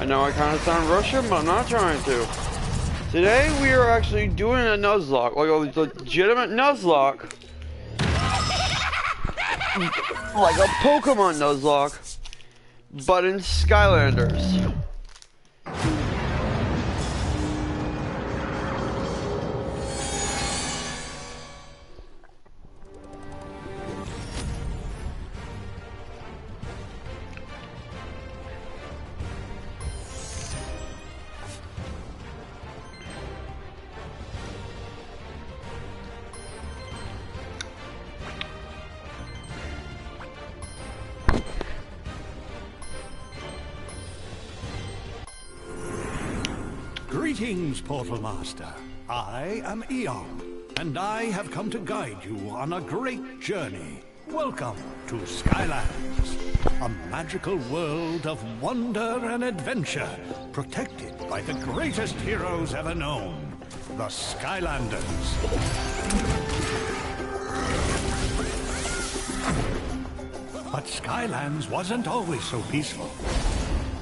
I know I kind of sound Russian, but I'm not trying to. Today we are actually doing a Nuzlocke, like a legitimate Nuzlocke. Like a Pokemon Nuzlocke, but in Skylanders. Greetings, Portal Master. I am Eon, and I have come to guide you on a great journey. Welcome to Skylands, a magical world of wonder and adventure, protected by the greatest heroes ever known, the Skylanders. But Skylands wasn't always so peaceful.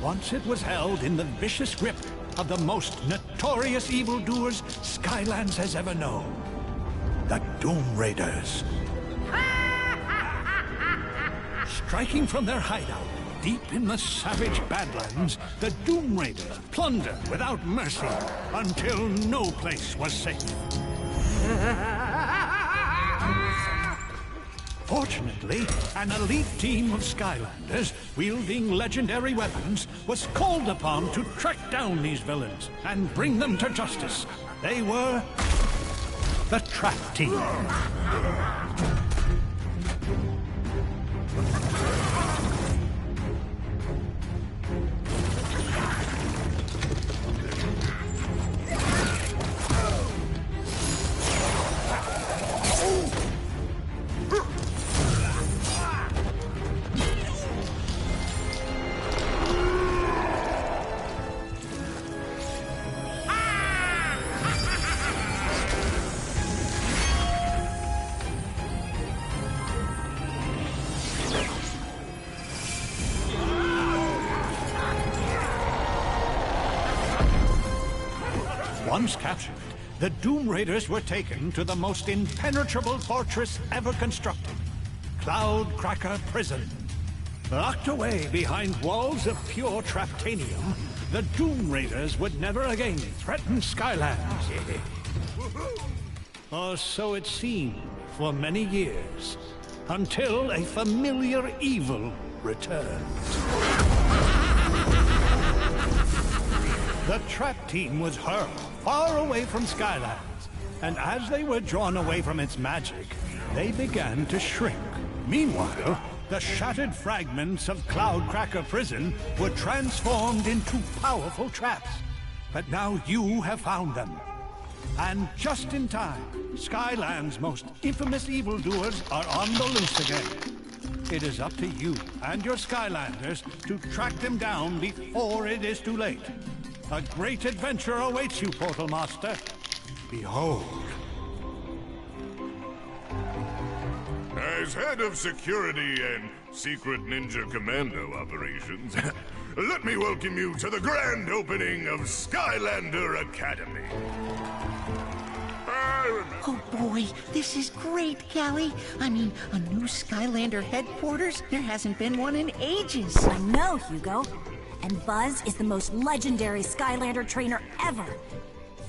Once it was held in the vicious grip of the most notorious evildoers Skylands has ever known. The Doom Raiders. Striking from their hideout deep in the savage Badlands, the Doom Raiders plundered without mercy until no place was safe. Fortunately, an elite team of Skylanders, wielding legendary weapons, was called upon to track down these villains and bring them to justice. They were the Trap Team. Once captured, the Doom Raiders were taken to the most impenetrable fortress ever constructed, Cloud Cracker Prison. Locked away behind walls of pure Traptanium, the Doom Raiders would never again threaten Skylands. Or so it seemed for many years, until a familiar evil returned. The Trap Team was hurled far away from Skylands, and as they were drawn away from its magic, they began to shrink. Meanwhile, the shattered fragments of Cloud Cracker Prison were transformed into powerful traps. But now you have found them. And just in time, Skyland's most infamous evildoers are on the loose again. It is up to you and your Skylanders to track them down before it is too late. A great adventure awaits you, Portal Master. Behold. As head of security and secret ninja commando operations, let me welcome you to the grand opening of Skylander Academy. Oh boy, this is great, Callie. I mean, a new Skylander headquarters? There hasn't been one in ages. I know, Hugo. And Buzz is the most legendary Skylander trainer ever.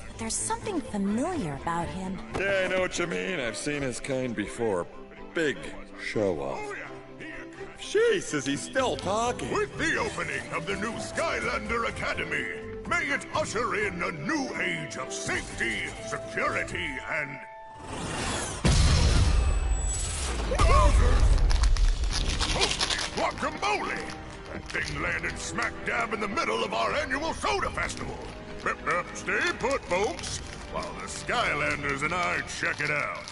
But there's something familiar about him. Yeah, I know what you mean. I've seen his kind before. Big show-off. Jeez, is he still talking? With the opening of the new Skylander Academy, may it usher in a new age of safety, security, and... Wowzers! Holy guacamole! That thing landed smack dab in the middle of our annual soda festival. Stay put, folks, while the Skylanders and I check it out.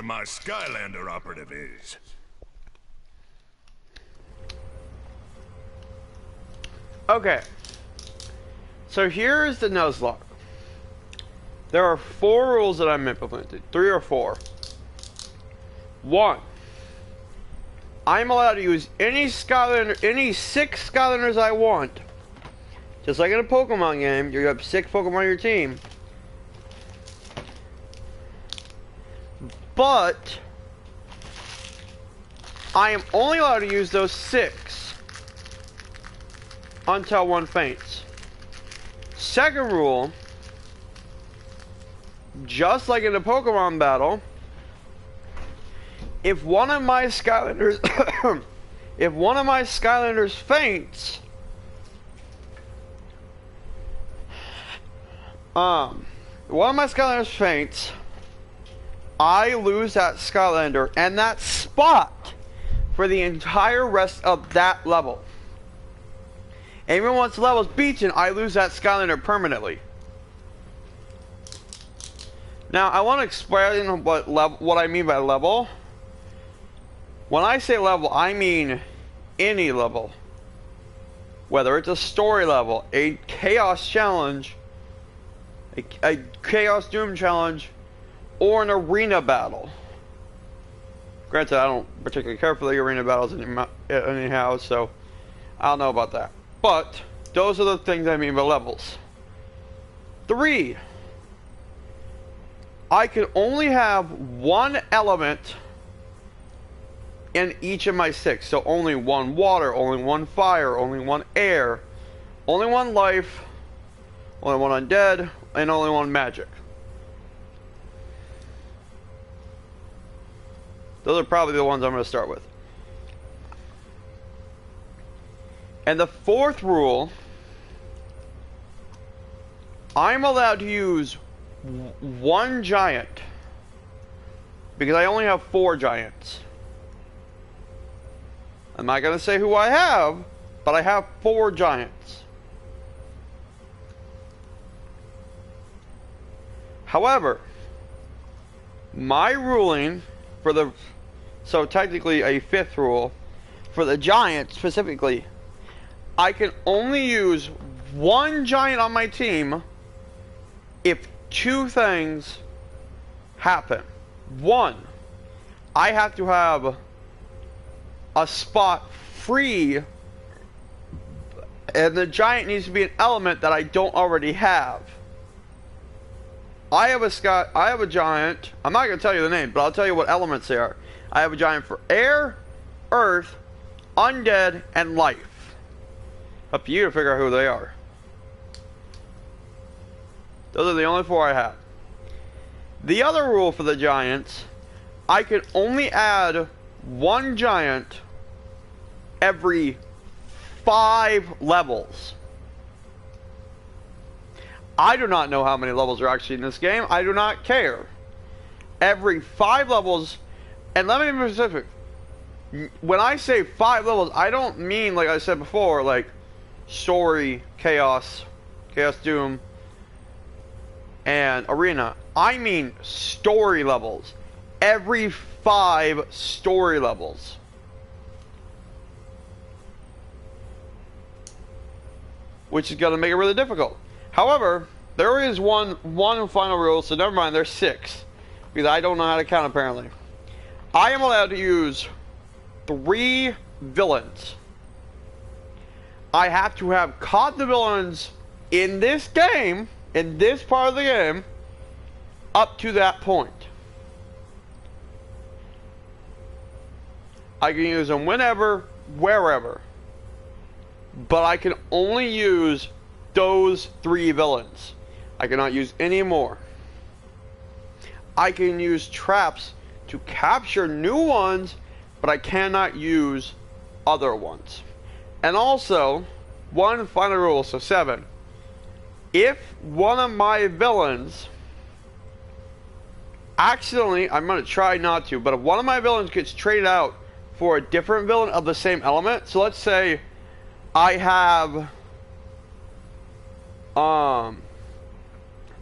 my Skylander operative is. Okay. So here is the Nuzlocke. There are 4 rules that I'm implementing. 3 or 4. 1. I'm allowed to use any 6 Skylanders I want. Just like in a Pokemon game, you have 6 Pokemon on your team. But I am only allowed to use those 6 until one faints. Second rule, just like in a Pokemon battle, if one of my Skylanders faints, I lose that Skylander and that spot for the entire rest of that level. And even once the level's beaten, I lose that Skylander permanently. Now, I want to explain what I mean by level. When I say level, I mean any level. Whether it's a story level, a chaos challenge, a chaos doom challenge, or an arena battle. Granted, I don't particularly care for the arena battles anyhow, so I don't know about that. But those are the things I mean by levels. 3. I can only have 1 element in each of my 6. So only 1 water, only 1 fire, only 1 air, only 1 life, only 1 undead, and only 1 magic. Those are probably the ones I'm going to start with. And the 4th rule, I'm allowed to use 1 giant, because I only have 4 giants. I'm not going to say who I have, but I have 4 giants. However, my ruling for the, so technically a 5th rule, for the giant specifically, I can only use 1 giant on my team if 2 things happen. 1, I have to have a spot free, and the giant needs to be an element that I don't already have. I have a giant. I'm not going to tell you the name, but I'll tell you what elements they are. I have a giant for air, earth, undead, and life. Up to you to figure out who they are. Those are the only 4 I have. The other rule for the giants, I can only add 1 giant every 5 levels. I do not know how many levels are actually in this game. I do not care. Every 5 levels, and let me be specific. When I say 5 levels, I don't mean, like I said before, like story, chaos, chaos doom, and arena. I mean story levels. Every 5 story levels. Which is going to make it really difficult. However, there is one final rule, so never mind, there's 6. Because I don't know how to count apparently. I am allowed to use 3 villains. I have to have caught the villains in this game, in this part of the game, up to that point. I can use them whenever, wherever. But I can only use those 3 villains. I cannot use any more. I can use traps to capture new ones, but I cannot use other ones. And also, one final rule, so 7. If one of my villains accidentally, I'm going to try not to, but if one of my villains gets traded out for a different villain of the same element, so let's say I have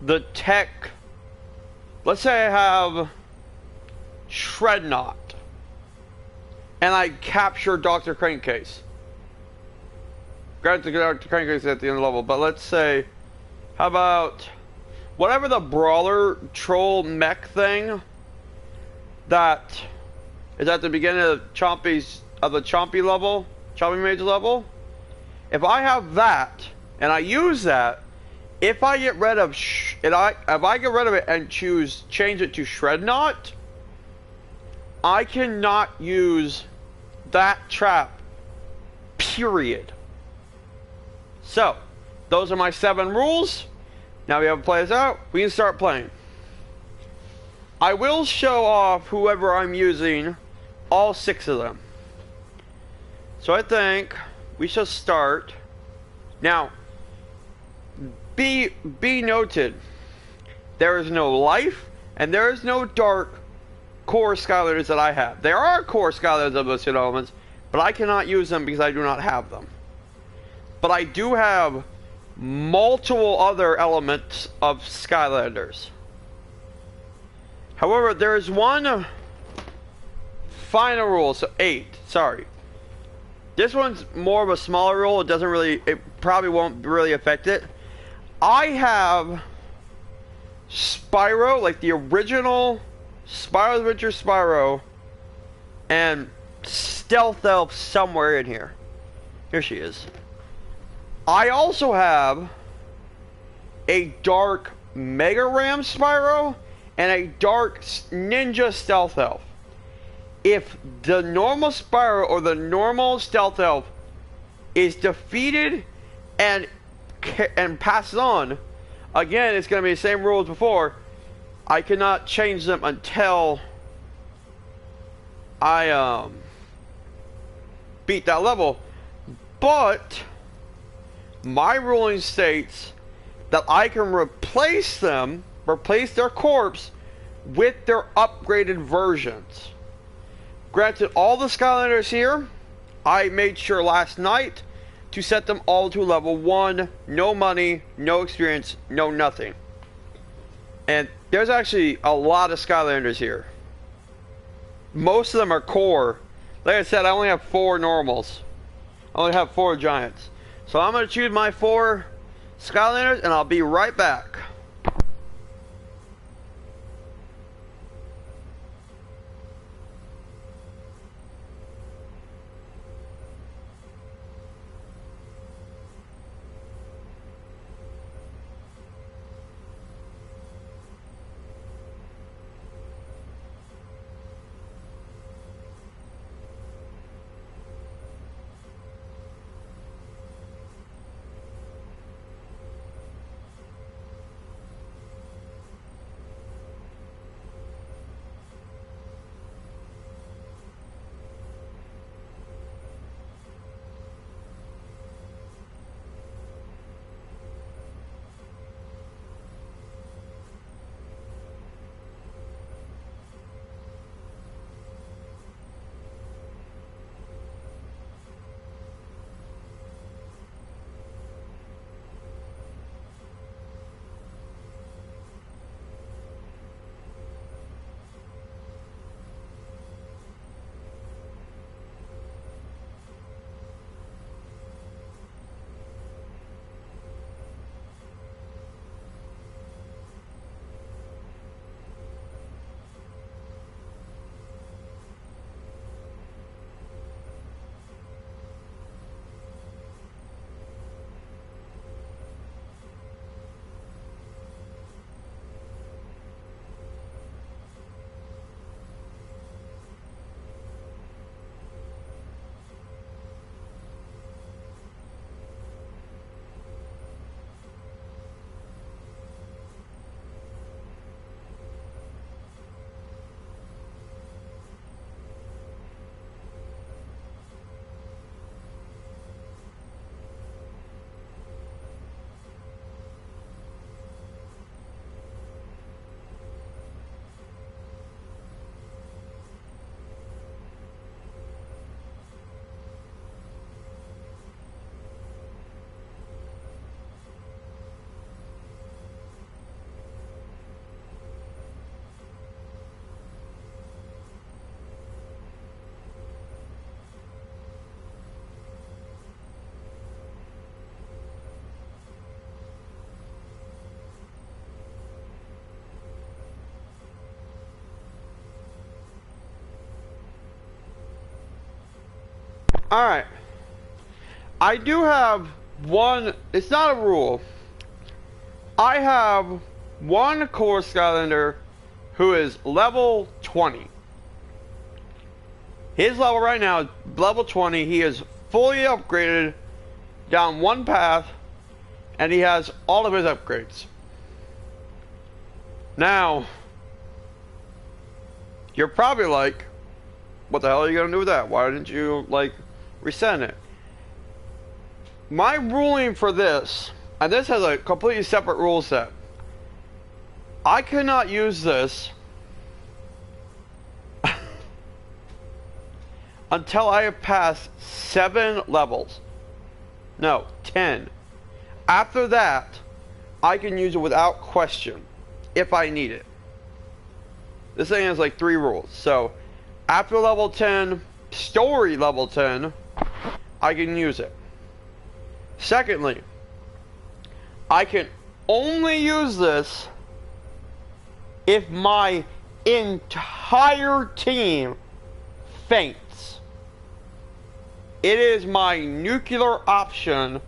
the tech, let's say I have Shrednot. And I capture Dr. Crankcase. Granted, Dr. Crankcase is at the end of the level, but let's say, how about whatever the brawler troll mech thing that is at the beginning of the Chompy level, Chompy Mage level. If I have that and I use that, if I get rid of if I get rid of it and change it to Shrednot, I cannot use that trap. Period. So, those are my 7 rules. Now we have to play this out. We can start playing. I will show off whoever I'm using, all 6 of them. So I think we shall start. Now, be noted, there is no life and there is no dark core Skylanders that I have. There are core Skylanders of those elements, but I cannot use them because I do not have them. But I do have multiple other elements of Skylanders. However, there is one final rule, so 8, sorry. This one's more of a smaller rule, it probably won't really affect it. I have Spyro, like the original Spyro the Adventure Spyro, and Stealth Elf somewhere in here. Here she is. I also have a dark Mega Ram Spyro and a dark Ninja Stealth Elf. If the normal Spyro or the normal Stealth Elf is defeated and passes on, again, it's going to be the same rule as before. I cannot change them until I beat that level. But my ruling states that I can replace their corpse with their upgraded versions. Granted, all the Skylanders here, I made sure last night to set them all to level 1, no money, no experience, no nothing. And there's actually a lot of Skylanders here. Most of them are core. Like I said, I only have 4 normals. I only have 4 giants. So I'm going to choose my 4 Skylanders and I'll be right back. Alright. I do have one, it's not a rule. I have one core Skylander who is level 20. His level right now is level 20. He is fully upgraded down one path, and he has all of his upgrades. Now, you're probably like, what the hell are you gonna do with that? Why didn't you, like, resend it? My ruling for this, and this has a completely separate rule set. I cannot use this until I have passed 7 levels. No, 10. After that, I can use it without question if I need it. This thing has like 3 rules. So, after level 10, story level 10, I can use it. Secondly, I can only use this if my entire team faints. It is my nuclear option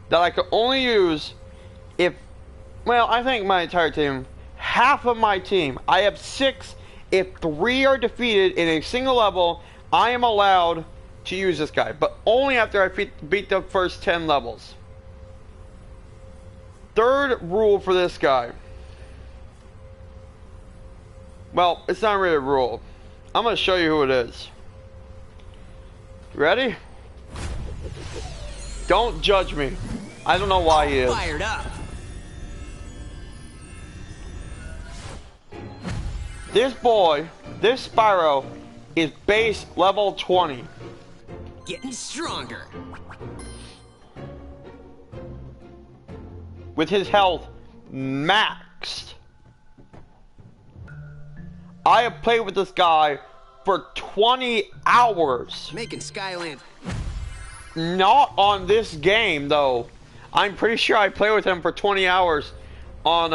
that I can only use if, well, I think my entire team, half of my team, I have 6, if 3 are defeated in a single level, I am allowed to use this guy, but only after I beat the first 10 levels. Third rule for this guy. Well, it's not really a rule. I'm going to show you who it is. Ready? Don't judge me. I don't know why he is. Fired up. This boy, this Spyro, is base level 20. Getting stronger. With his health maxed. I have played with this guy for 20 hours. Making Skyland. Not on this game, though. I'm pretty sure I played with him for 20 hours on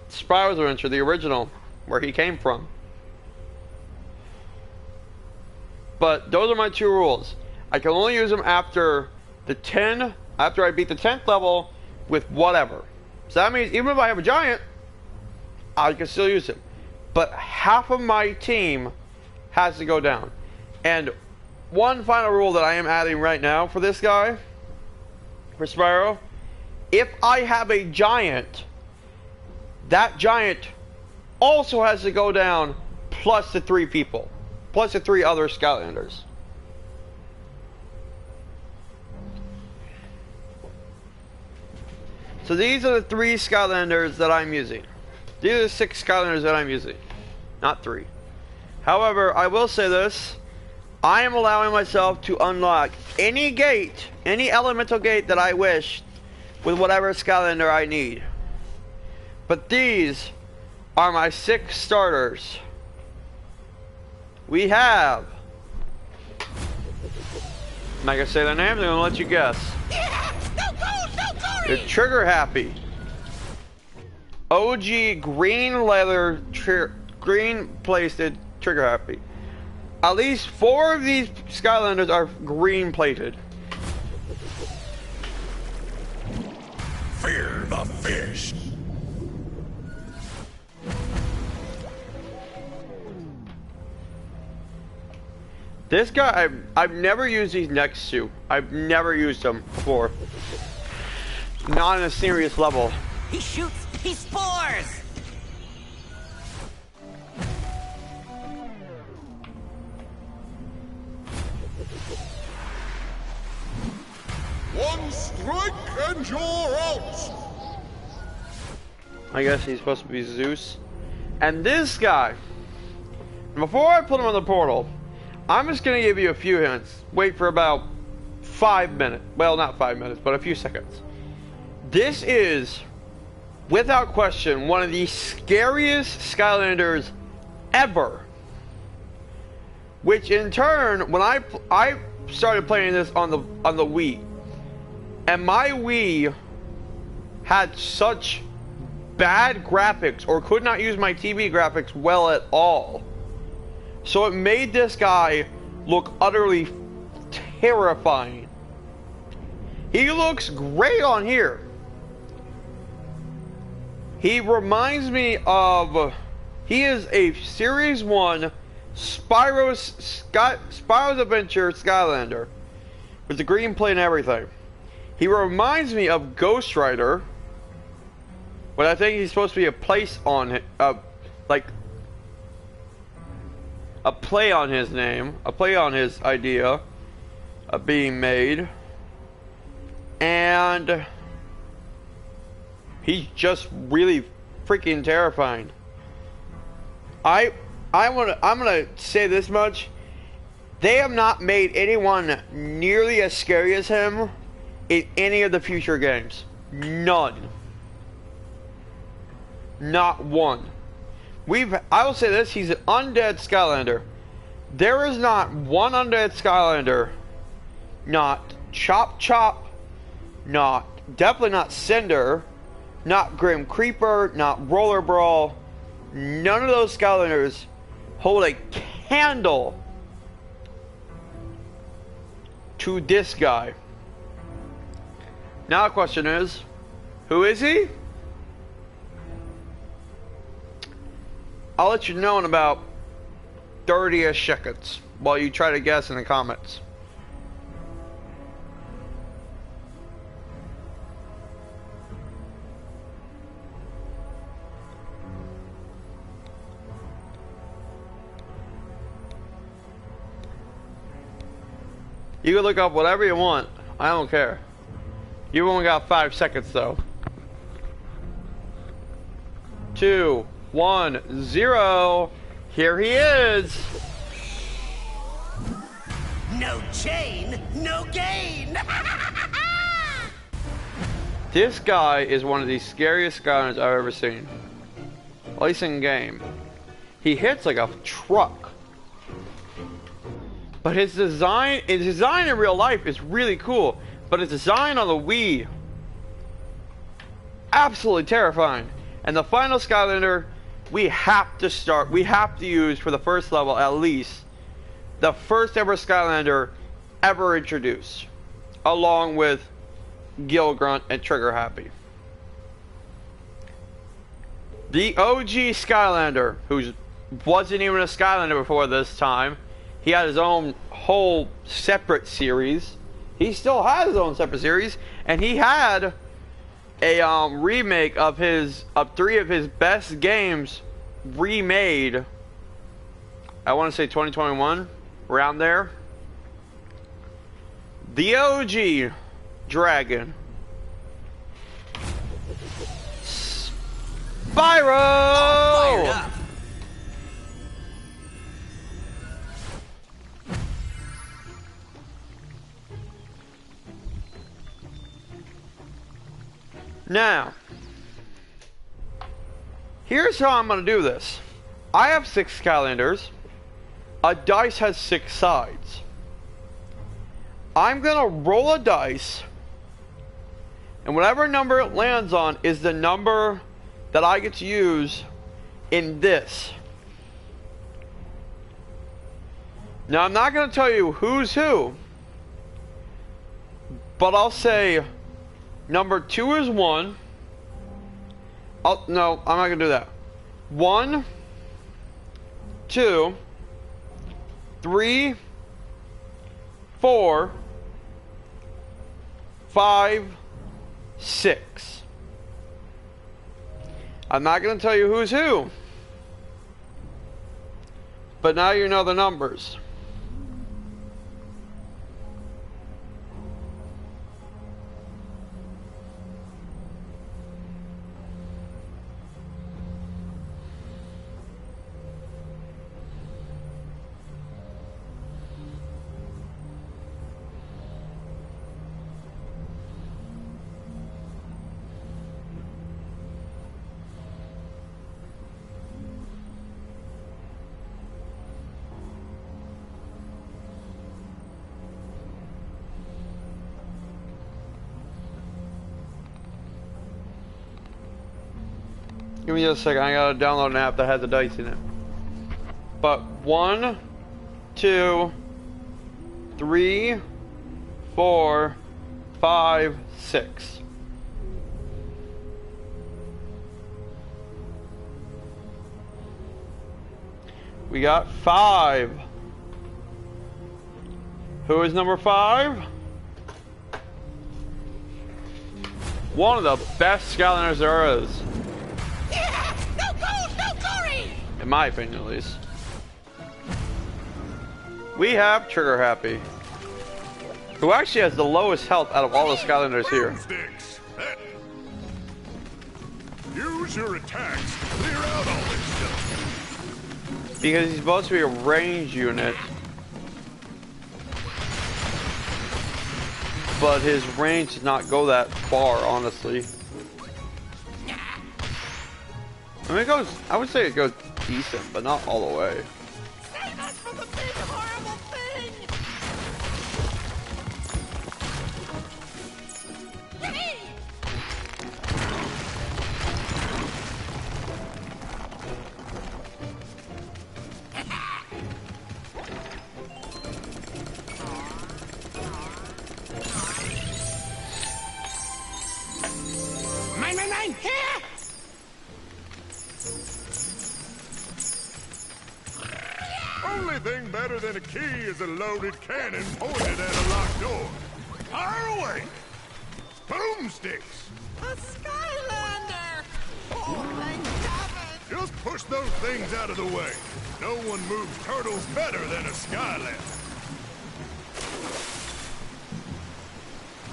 Spyro's Adventure, the original, where he came from. But those are my 2 rules. I can only use them after the 10, after I beat the 10th level with whatever. So that means even if I have a giant, I can still use him. But half of my team has to go down. And one final rule that I am adding right now for this guy, for Spyro, if I have a giant, that giant also has to go down plus the 3 people, plus the 3 other Skylanders. So these are the 3 Skylanders that I'm using. These are the 6 Skylanders that I'm using, not 3. However, I will say this. I am allowing myself to unlock any gate, any elemental gate that I wish with whatever Skylander I need. But these are my 6 starters. We have... I'm not going to say their names, I'm going to let you guess. They're trigger happy. OG green leather, green plated trigger happy. At least 4 of these Skylanders are green plated. Fear the fish. This guy, I've never used these next 2. I've never used them before. Not on a serious level. He shoots. He spores. One strike and you're out. I guess he's supposed to be Zeus. And this guy, before I put him on the portal, I'm just going to give you a few hints. Wait for about 5 minutes. Well, not 5 minutes, but a few seconds. This is, without question, one of the scariest Skylanders ever. Which in turn, when I started playing this on the Wii, and my Wii had such bad graphics, or could not use my TV graphics well at all. So it made this guy look utterly terrifying. He looks great on here. He reminds me of, he is a Series 1 Spyro's Adventure Skylander with the green plate and everything. He reminds me of Ghost Rider, but I think he's supposed to be a place on it, like a play on his name, a play on his idea of being made, and he's just really freaking terrifying. I'm gonna say this much: they have not made anyone nearly as scary as him in any of the future games. None. Not one. I will say this: he's an undead Skylander. There is not one undead Skylander, not Chop Chop, definitely not Cinder, not Grim Creeper, not Roller Brawl. None of those Skylanders hold a candle to this guy. Now the question is, who is he? I'll let you know in about 30-ish seconds while you try to guess in the comments. You can look up whatever you want. I don't care. You only got 5 seconds though. 2, 1, 0. Here he is. No chain, no gain. This guy is one of the scariest Skylanders I've ever seen. At least in game. He hits like a truck. But his design in real life is really cool. But his design on the Wii, absolutely terrifying. And the final Skylander, we have to use for the first level at least, the first ever Skylander ever introduced, along with Gilgrunt and Trigger Happy. The OG Skylander, who wasn't even a Skylander before this time. He had his own whole separate series. He still has his own separate series, and he had a remake of 3 of his best games remade. I want to say 2021, around there. The OG Dragon, Spyro. Fired up. Now, here's how I'm going to do this. I have 6 Skylanders. A dice has 6 sides. I'm going to roll a dice, and whatever number it lands on is the number that I get to use in this. Now, I'm not going to tell you who's who, but I'll say number 2 is 1. Oh, no, I'm not going to do that. 1, 2, 3, 4, 5, 6. I'm not going to tell you who's who, but now you know the numbers. Give me just a second, I gotta download an app that has the dice in it. But 1, 2, 3, 4, 5, 6. We got 5. Who is number 5? One of the best Skylanders there is. Yeah! No gold, no glory! In my opinion, at least. We have Trigger Happy, who actually has the lowest health out of all the Skylanders here. Broomsticks! Use your attacks to clear out all this stuff. Because he's supposed to be a range unit. But his range does not go that far, honestly. I mean, it goes, I would say it goes decent, but not all the way. Save us from the big horrible thing! Yippee! Mine! Here! Only thing better than a key is a loaded cannon pointed at a locked door. Fire away! Boomsticks! A Skylander! Oh, thank heaven! Just push those things out of the way. No one moves turtles better than a Skylander.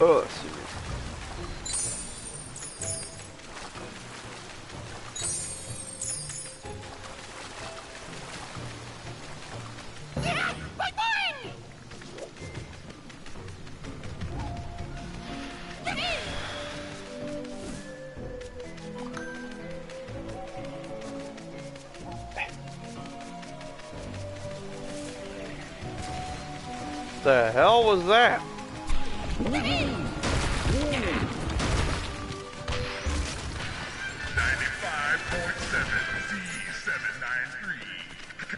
Ugh. Yeah! Bang, bang! Yippee! The hell was that? 95.7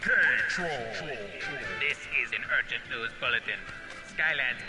K-Troll. This is an urgent news bulletin. Skylands.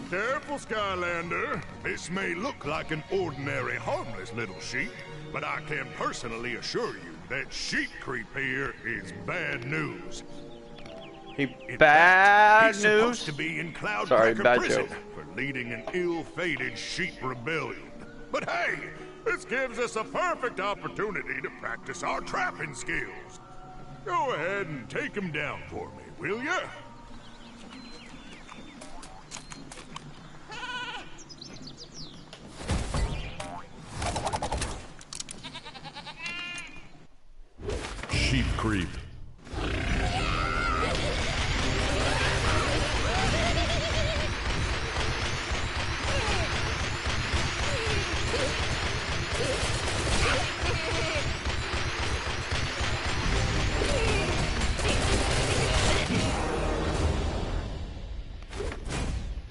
Careful, Skylander. This may look like an ordinary, harmless little sheep, but I can personally assure you that sheep creep here is bad news. In Bad fact, he's news? supposed to be in Cloud Sorry, Cracker bad prison joke. for leading an ill-fated sheep rebellion. But hey, this gives us a perfect opportunity to practice our trapping skills. Go ahead and take him down for me, will ya? Sheep creep.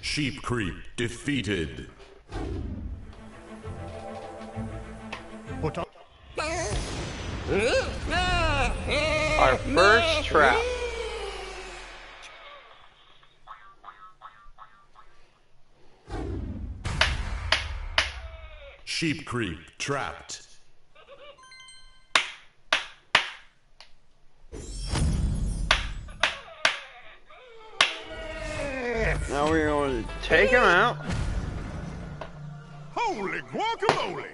Sheep creep defeated. Put on. Our first trap. Sheep creep trapped. Now we're going to take him out. Holy guacamole!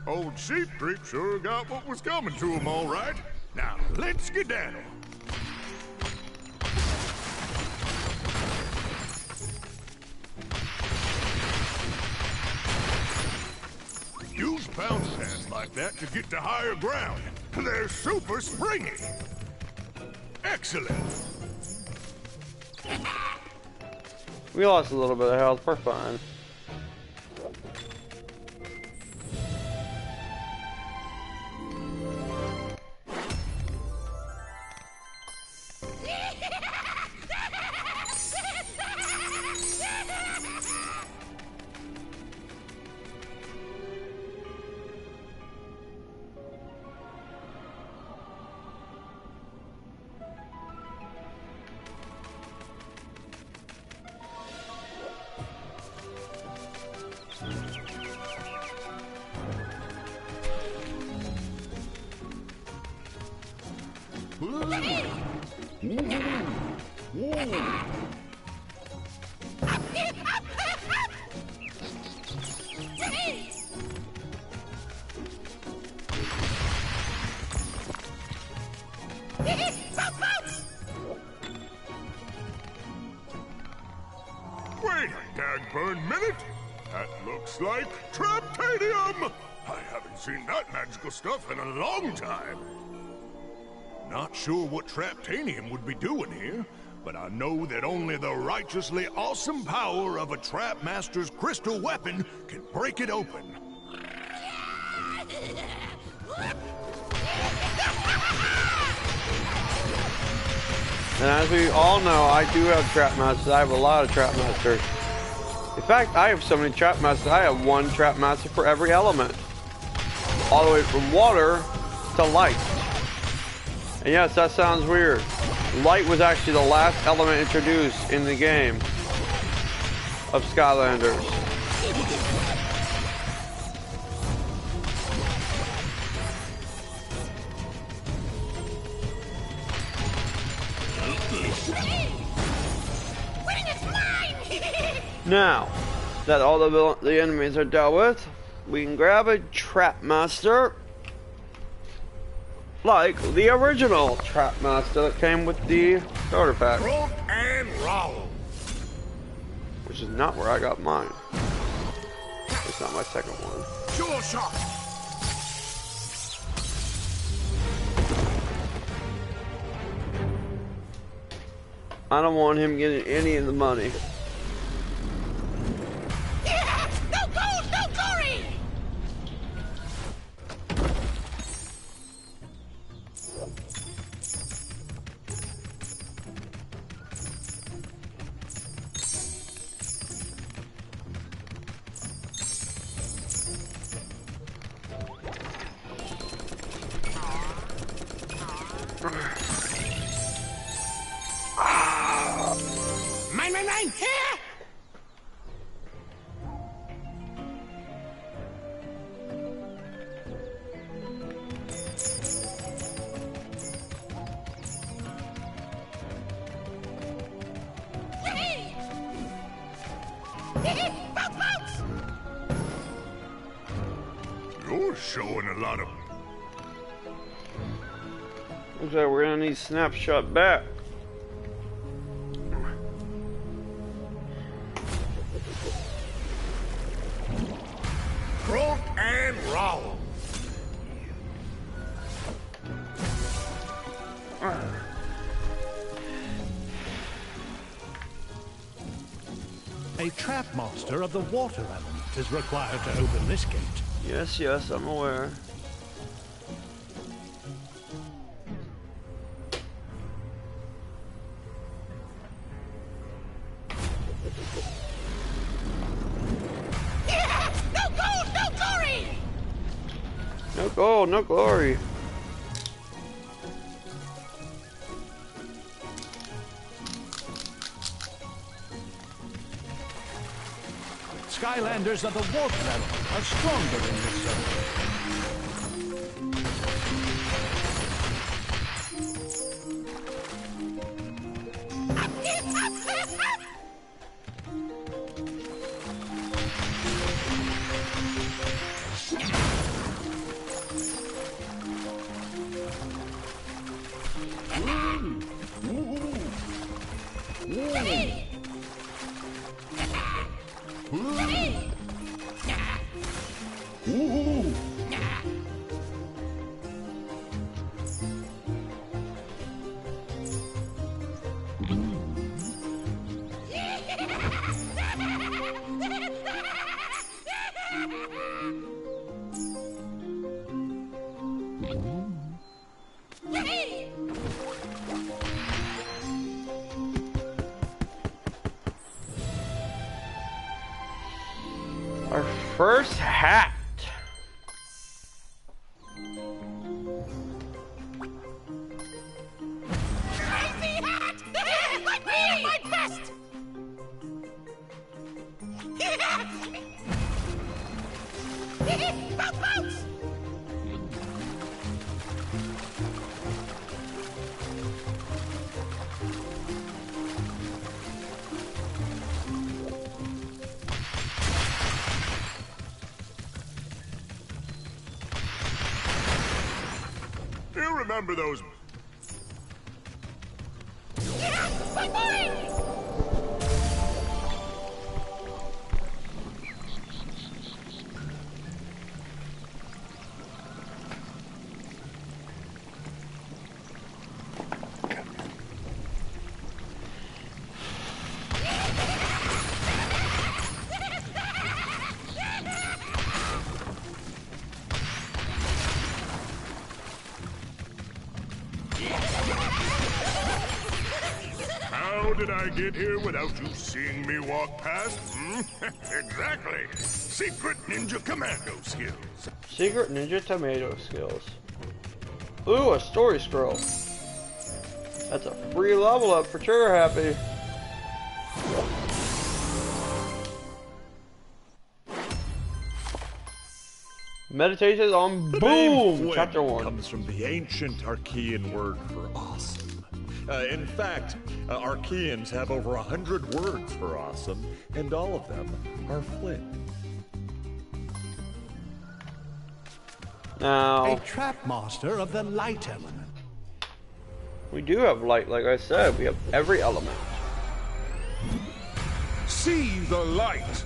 Old Sheep Creep sure got what was coming to him, all right. Now, let's skedaddle. Use bounce pads like that to get to higher ground. They're super springy. Excellent. We lost a little bit of health. We're fine. Wait a dagburn minute! That looks like Traptanium! I haven't seen that magical stuff in a long time. Not sure what Traptanium would be doing here, but I know that only the righteously awesome power of a Trap Master's crystal weapon can break it open. And as we all know, I do have Trap Masters. I have a lot of Trap Masters. In fact, I have so many Trap Masters, I have one Trap Master for every element. All the way from water to light. And yes, that sounds weird. Light was actually the last element introduced in the game of Skylanders. Now that all the enemies are dealt with, we can grab a Trap Master, like the original Trap Master that came with the starter pack. Rock and roll! Which is not where I got mine. It's not my second one. Sure shot! I don't want him getting any of the money. No gold, no glory! Mine, here! You're showing a lot of... Looks like we're gonna need snapshot back. Rock and roll! A Trap Master of the water element is required to open this gate. Yes, yes, I'm aware. No gold, no glory! No gold, no glory. Skylanders of the water element are stronger in this zone. Our first hat. Crazy hat! Like me! My best! Bounce, bounce! You remember those... My boy! How did I get here without you seeing me walk past? Hmm? Exactly. Secret Ninja Commando skills. Secret Ninja Tomato skills. Ooh, a story scroll. That's a free level up for Trigger Happy. Meditations on Boom, Chapter 1. Comes from the ancient Archean word for awesome. In fact, Archeans have over 100 words for awesome, and all of them are flint. Now, A trap master of the light element. we do have light, like I said. We have every element. See the light.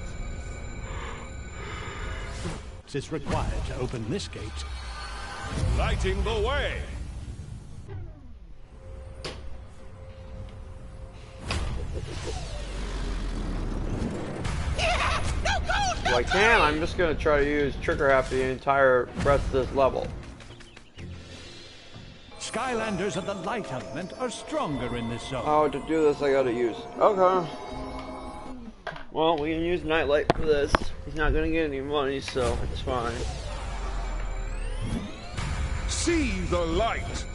Is required to open this gate. Lighting the way. Well, I can. I'm just going to try to use Trigger Happy the entire rest of this level. Skylanders of the light element are stronger in this zone. Oh, to do this, I got to use. Okay. Well, we can use Nightlight for this. He's not going to get any money, so it's fine. See the light.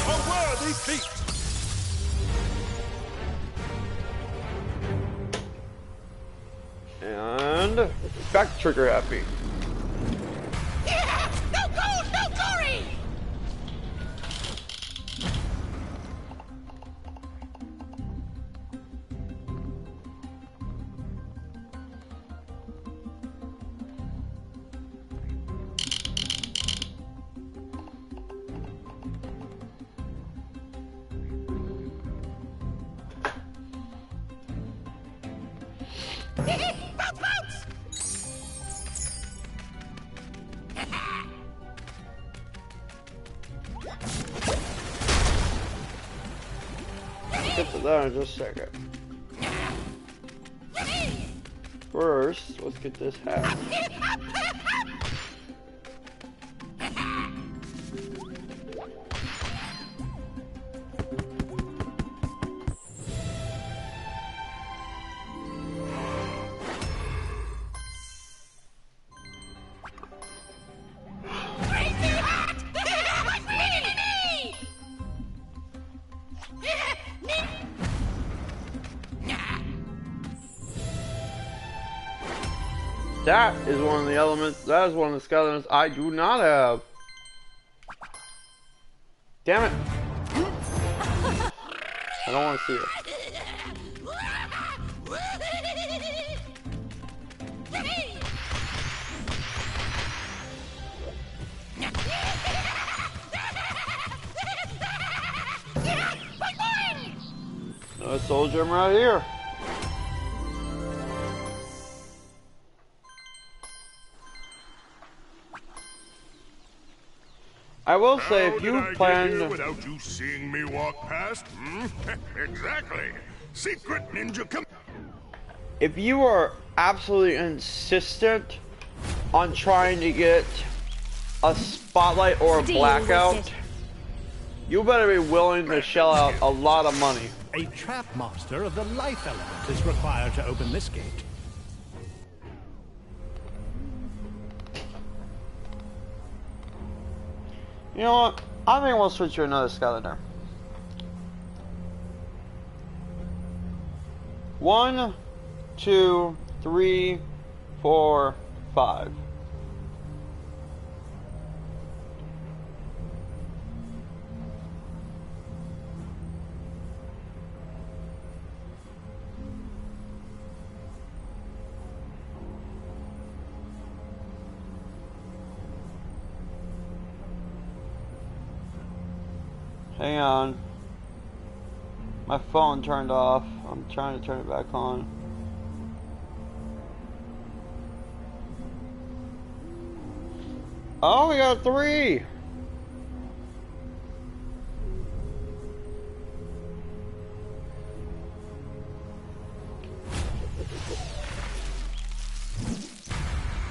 A worthy feat. And back to Trigger Happy. No gold, no glory! Bounce, bounce! Get to that in just a second. First, let's get this hat. That is one of the elements, that is one of the Skylanders I do not have. Damn it. I don't want to see it. Another soul gem right here. I will say, if you plan, without you seeing me walk past, hmm? Exactly. Secret Ninja if you are absolutely insistent on trying to get a spotlight or a blackout, you better be willing to shell out a lot of money. A trap master of the life element is required to open this gate. You know what? I think we'll switch to another Skylander. 1, 2, 3, 4, 5. Hang on. My phone turned off. I'm trying to turn it back on. Oh, we got 3!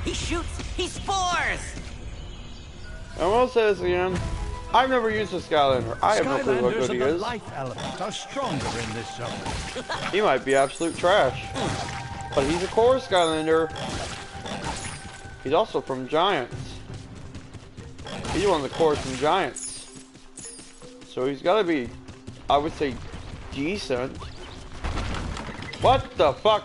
He shoots! He spores! I will say this again. I've never used a Skylander. I have no clue what good he Skylanders of the is. life element are stronger in this zone. He might be absolute trash. But he's a core Skylander. He's also from Giants. He's one of the cores from Giants. So he's gotta be, I would say, decent. What the fuck?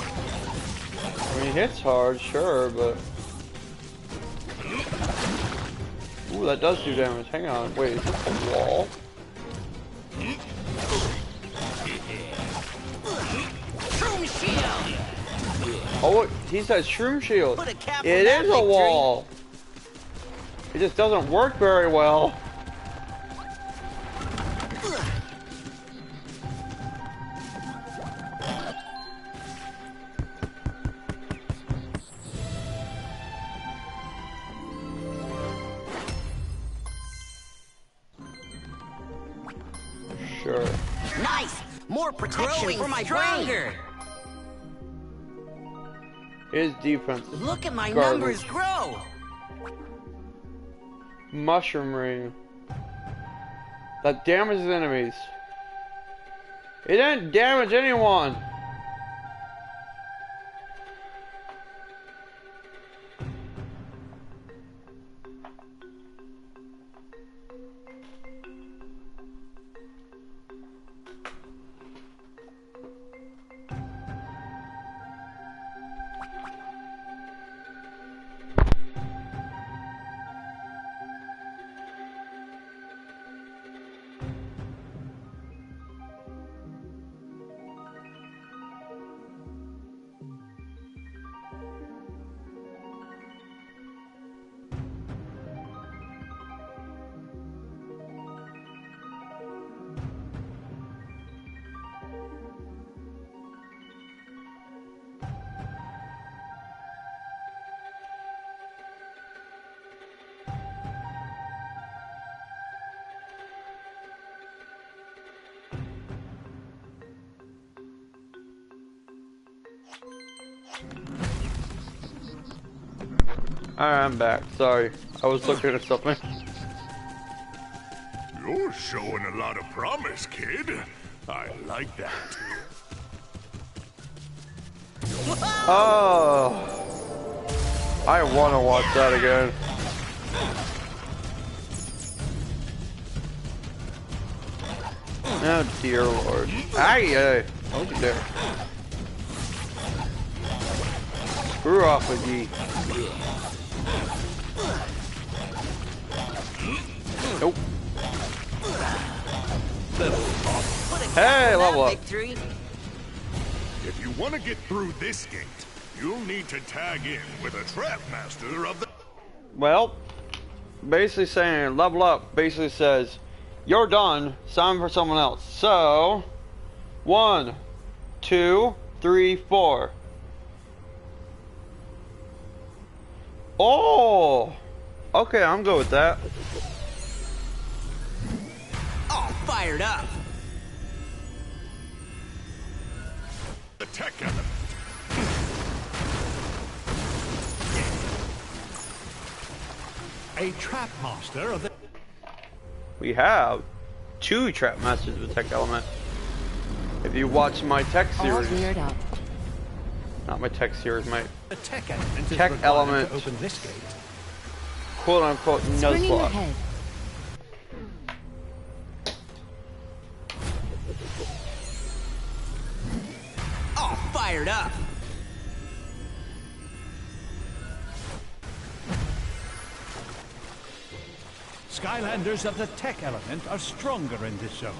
I mean, he hits hard, sure, but... Ooh, that does do damage. Hang on. Wait, is this a wall? Shroom shield! Oh, he says shroom shield. Put a cap on It that is a victory. wall. It just doesn't work very well. Sure. Nice! More protection for my brain! His defense. Look at my Garbage. numbers grow! Mushroom ring. That damages enemies. It didn't damage anyone. Alright, I'm back. Sorry. I was looking at something. You're showing a lot of promise, kid. I like that. Oh. I want to watch that again. Oh dear lord. Aye, don't you dare. Screw off with ye. Nope. Hey, level up. Victory. If you want to get through this gate, you'll need to tag in with a trap master of the... Well, basically saying level up basically says you're done, it's time for someone else. So 1, 2, 3, 4. Oh, okay, I'm good with that. All fired up. The tech element. A trap master of the... We have 2 trap masters with tech element. If you watch my tech All series, geared up. not my tech series, my The tech element is Tech required element. to open this gate. quote unquote Springing nuzlocke. ahead. All fired up. Skylanders of the tech element are stronger in this zone.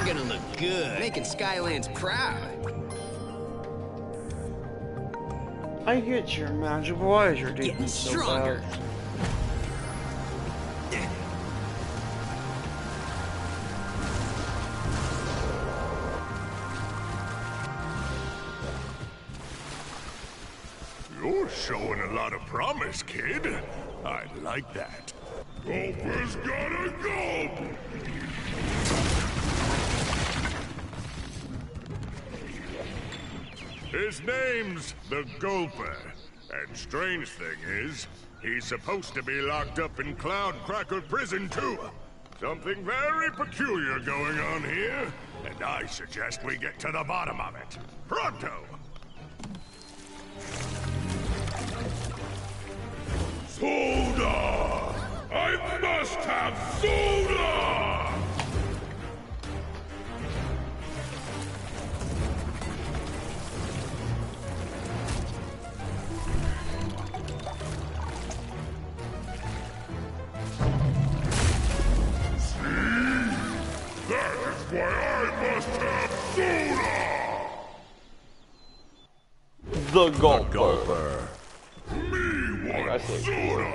gonna look good. Making Skylands proud. I get your magic. Why is your defense so stronger. bad? You're showing a lot of promise, kid. I like that. Gulper's gotta go! His name's the Gulper. And strange thing is, he's supposed to be locked up in Cloud Cracker Prison too. Something very peculiar going on here, and I suggest we get to the bottom of it. Pronto! Soda! I must have soda! That is why I must have soda! The Gulper. Me want soda!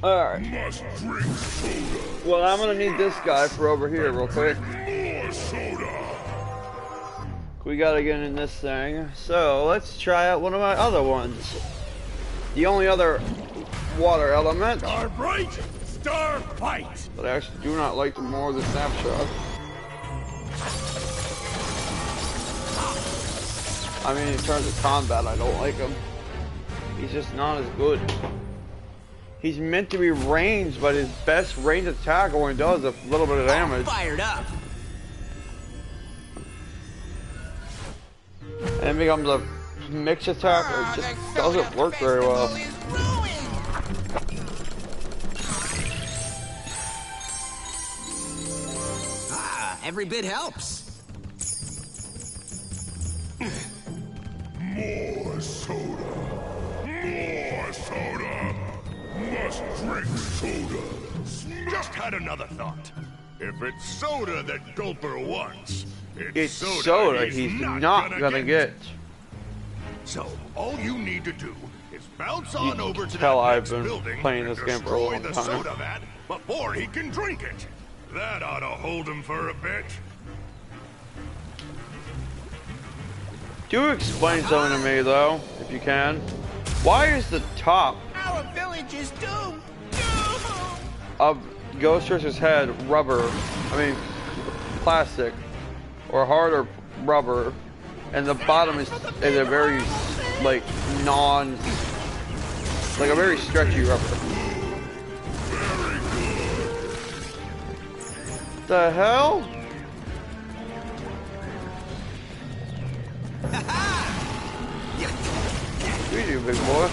Alright. Must drink soda! Well, I'm gonna need this guy for over here real quick. More soda! We gotta get in this thing. So, let's try out one of my other ones. The only other water element. Star bright, star fight! But I actually do not like the more of the snapshot. I mean, in terms of combat, I don't like him. He's just not as good. He's meant to be ranged, but his best range attack only does a little bit of damage. Fired up. And it becomes a mixed attack, or it just doesn't work very well. Every bit helps. More soda! More soda! Must drink soda! Just had another thought. If it's soda that Gulper wants, It's soda he's not gonna get. So, all you need to do is bounce on over to tell that I've next been building playing and this game for a destroy long the time. soda vat before he can drink it. That ought to hold him for a bit. Do explain something to me, though, if you can. Why is the top Our village is doomed. of Ghostwriter's head rubber? I mean, plastic, or harder rubber, and the bottom is a very, like, like a very stretchy rubber. The hell? You do, big boy.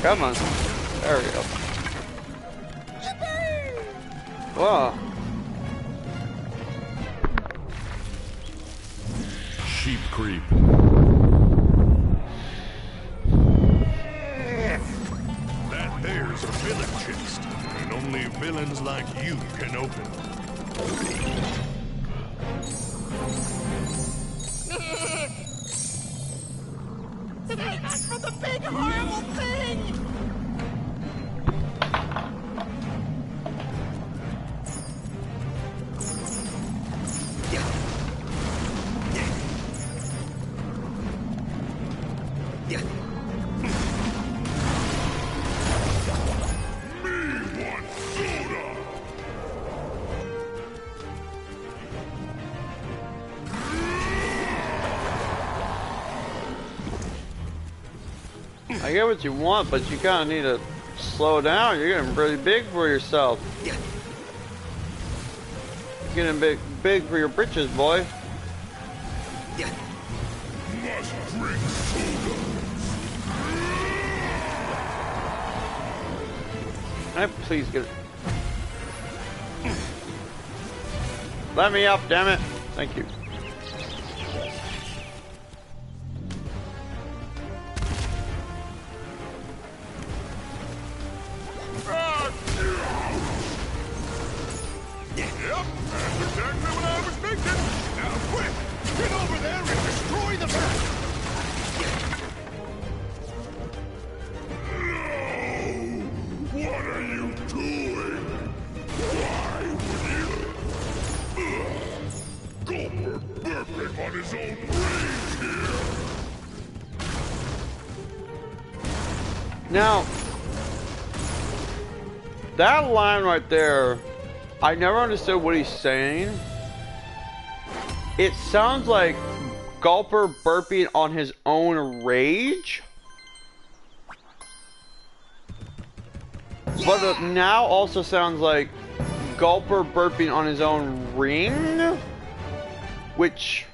Come on. There we go. Wow. Sheep creep. That there's a villain chest, and only villains like you can open it. Thanks for the big horrible thing. I get what you want, but you kind of need to slow down. You're getting pretty big for yourself. You're getting big for your britches, boy. Must drink soda. Can I please get it? Let me up, damn it. Thank you. Victor! Now quick! Get over there and destroy the vat! No! What are you doing? Why would you? Gulper burping on his own brains here! Now, that line right there, I never understood what he's saying. It sounds like Gulper burping on his own rage. Yeah. But it now also sounds like Gulper burping on his own ring. Which,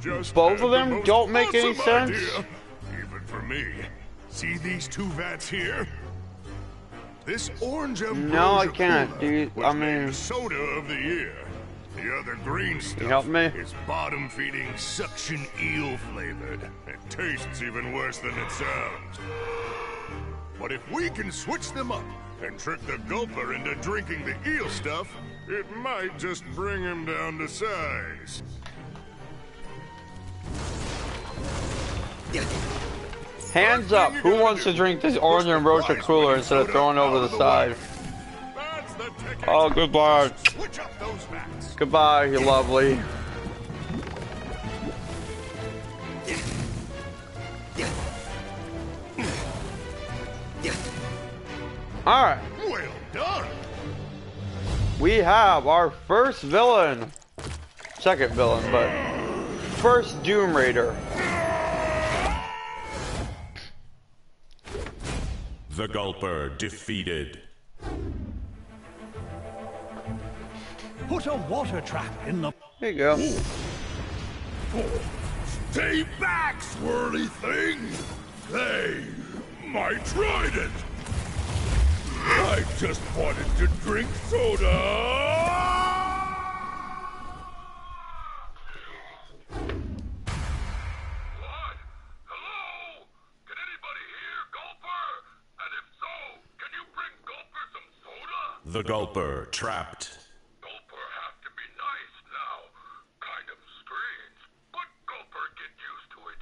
just both of them don't make any sense. Idea. Even for me. See these two vats here? This orange ambrosia no, I can't, dude. was named soda of the year. The other green stuff help me? is bottom-feeding suction eel flavored. It tastes even worse than it sounds. But if we can switch them up and trick the Gulper into drinking the eel stuff, it might just bring him down to size. Hands up, who wants to drink this orange ambrosia cooler instead of throwing it over the side? Oh, goodbye. Goodbye, you lovely. Alright. Well done. We have our first villain. Second villain, but first Doom Raider. The Gulper defeated. Put a water trap in the... There you go. Stay back, swirly thing! Hey, my trident! I just wanted to drink soda! The Gulper trapped. Gulper have to be nice now. Kind of strange, but Gulper get used to it.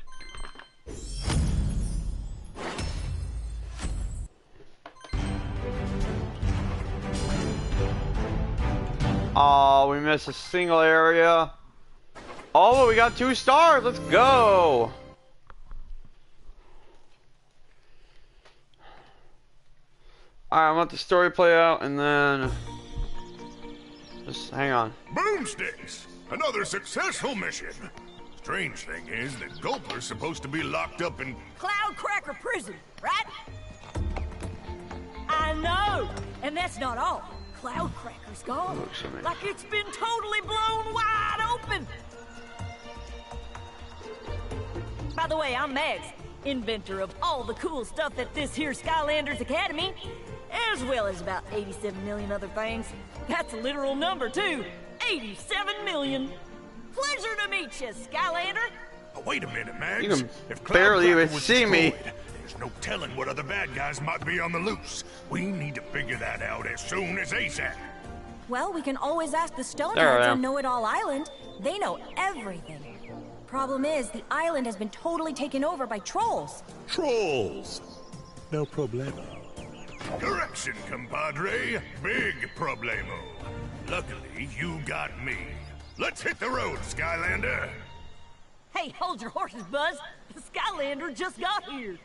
Oh, we missed a single area. Oh, but we got 2 stars. Let's go. Alright, I'm gonna let the story play out and then just hang on. Boomsticks! Another successful mission. Strange thing is that Gulper's supposed to be locked up in Cloudcracker Prison, right? I know! And that's not all. Cloudcracker's gone. Like it's been totally blown wide open! By the way, I'm Mags, inventor of all the cool stuff at this here Skylanders Academy, as well as about 87 million other things. That's a literal number, too. 87 million. Pleasure to meet you, Skylander. Oh, wait a minute, Mags. You can barely even see me. There's no telling what other bad guys might be on the loose. We need to figure that out as soon as ASAP. Well, we can always ask the Stoneheads on Know-It-All Island. They know everything. Problem is, the island has been totally taken over by trolls. Trolls! No problema. Correction, compadre. Big problemo. Luckily, you got me. Let's hit the road, Skylander. Hey, hold your horses, Buzz. The Skylander just got here.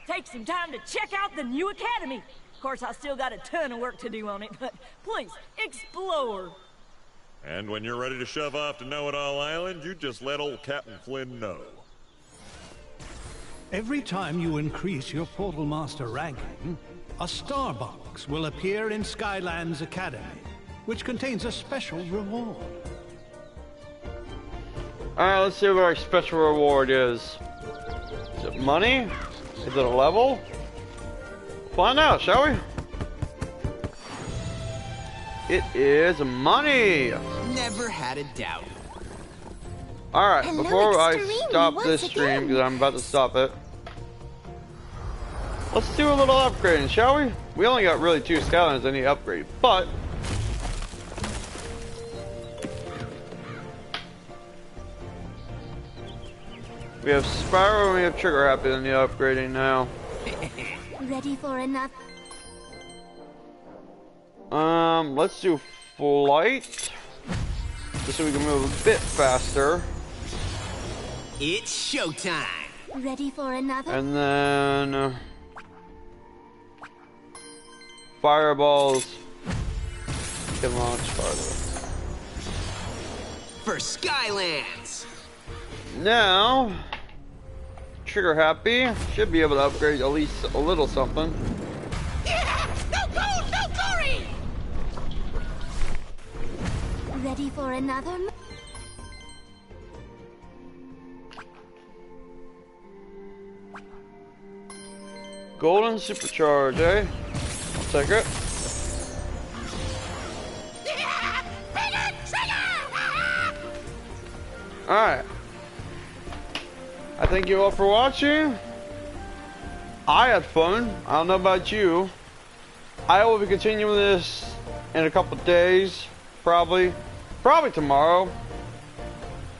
Take some time to check out the new academy. Of course, I still got a ton of work to do on it, but please, explore. And when you're ready to shove off to Know-It-All Island, you just let old Captain Flynn know. Every time you increase your Portal Master ranking, a star box will appear in Skylands Academy, which contains a special reward. Alright, let's see what our special reward is. Is it money? Is it a level? Find out, shall we? It is money! Never had a doubt. Alright, Hello, before I Extreme, stop once this stream, again. because I'm about to stop it, let's do a little upgrading, shall we? We only got really 2 Skylanders that need upgrade, but We have Spyro and we have Trigger Happy in the upgrading now. Ready for another? Let's do Flight. Just so we can move a bit faster. It's showtime. Ready for another? And then... Fireballs can launch farther. For Skylands. Now, Trigger Happy should be able to upgrade at least a little something. Yeah! No gold, no glory! Ready for another? Golden Supercharge, eh? I'll take it. Yeah! Bigger trigger! Alright. I thank you all for watching. I had fun. I don't know about you. I will be continuing this in a couple days. Probably tomorrow.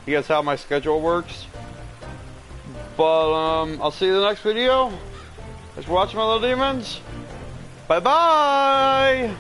You guys how my schedule works. But I'll see you in the next video. Thanks for watching, my little demons. Bye bye.